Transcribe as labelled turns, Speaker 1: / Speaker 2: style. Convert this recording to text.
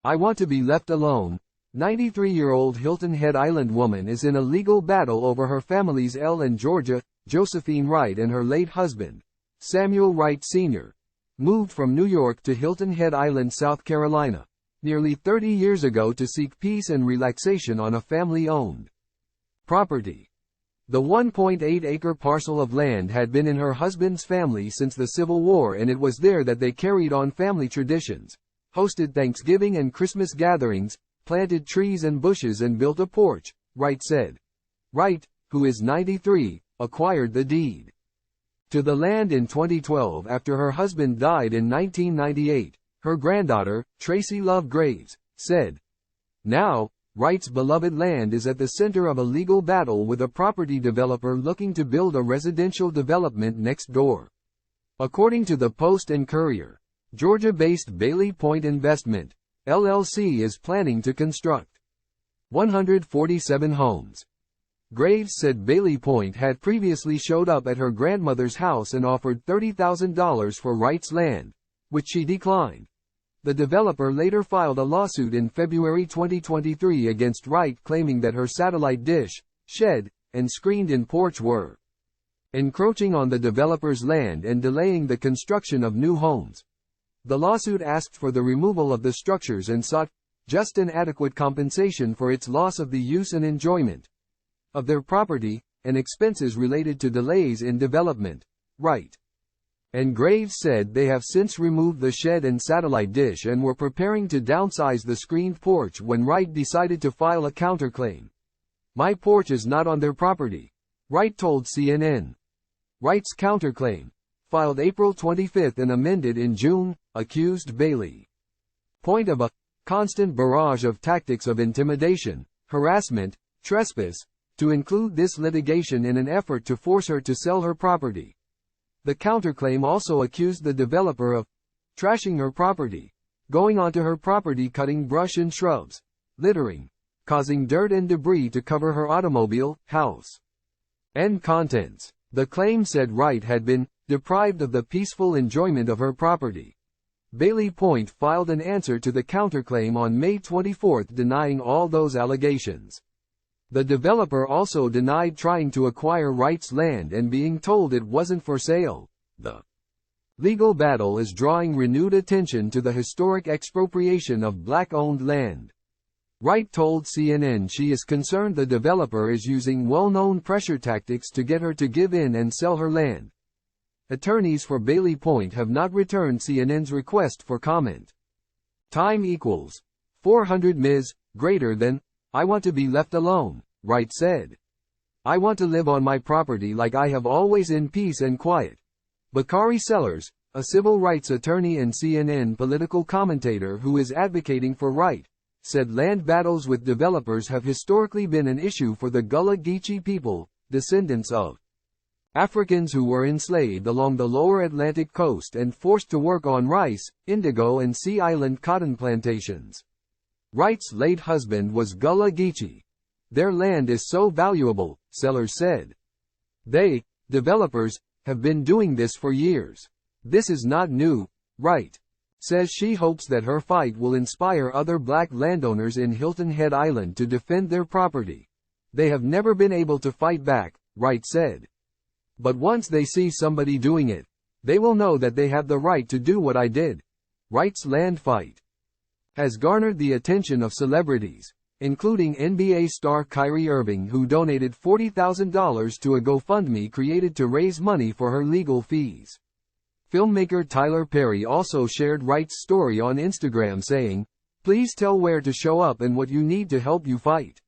Speaker 1: I want to be left alone. 93-year-old Hilton Head Island woman is in a legal battle over her family's in Georgia. Josephine Wright and her late husband, Samuel Wright Sr., moved from New York to Hilton Head Island, South Carolina, nearly 30 years ago to seek peace and relaxation on a family-owned property. The 1.8-acre parcel of land had been in her husband's family since the Civil War, and it was there that they carried on family traditions, hosted Thanksgiving and Christmas gatherings, planted trees and bushes and built a porch, Wright said. Wright, who is 93, acquired the deed to the land in 2012 after her husband died in 1998, her granddaughter, Tracey Love Graves, said. Now, Wright's beloved land is at the center of a legal battle with a property developer looking to build a residential development next door. According to the Post and Courier, Georgia-based Bailey Point Investment, LLC is planning to construct 147 homes. Graves said Bailey Point had previously showed up at her grandmother's house and offered $30,000 for Wright's land, which she declined. The developer later filed a lawsuit in February 2023 against Wright, claiming that her satellite dish, shed, and screened-in porch were encroaching on the developer's land and delaying the construction of new homes. The lawsuit asked for the removal of the structures and sought just and adequate compensation for its loss of the use and enjoyment of their property, and expenses related to delays in development. Wright and Graves said they have since removed the shed and satellite dish and were preparing to downsize the screened porch when Wright decided to file a counterclaim. My porch is not on their property, Wright told CNN. Wright's counterclaim, filed April 25 and amended in June, accused Bailey Point of a constant barrage of tactics of intimidation, harassment, trespass, to include this litigation in an effort to force her to sell her property. The counterclaim also accused the developer of trashing her property, going onto her property, cutting brush and shrubs, littering, causing dirt and debris to cover her automobile, house, and contents. The claim said Wright had been deprived of the peaceful enjoyment of her property. Bailey Point filed an answer to the counterclaim on May 24, denying all those allegations. The developer also denied trying to acquire Wright's land and being told it wasn't for sale. The legal battle is drawing renewed attention to the historic expropriation of black-owned land. Wright told CNN she is concerned the developer is using well-known pressure tactics to get her to give in and sell her land. Attorneys for Bailey Point have not returned CNN's request for comment. Time equals 400 ms. greater than I want to be left alone, Wright said. I want to live on my property like I have always, in peace and quiet. Bakari Sellers, a civil rights attorney and CNN political commentator who is advocating for Wright, said land battles with developers have historically been an issue for the Gullah Geechee people, descendants of Africans who were enslaved along the lower Atlantic coast and forced to work on rice, indigo and Sea Island cotton plantations. Wright's late husband was Gullah Geechee. Their land is so valuable, Sellers said. They, developers, have been doing this for years. This is not new, Wright says. She hopes that her fight will inspire other black landowners in Hilton Head Island to defend their property. They have never been able to fight back, Wright said. But once they see somebody doing it, they will know that they have the right to do what I did. Wright's land fight has garnered the attention of celebrities, including NBA star Kyrie Irving, who donated $40,000 to a GoFundMe created to raise money for her legal fees. Filmmaker Tyler Perry also shared Wright's story on Instagram, saying, "Please tell where to show up and what you need to help you fight."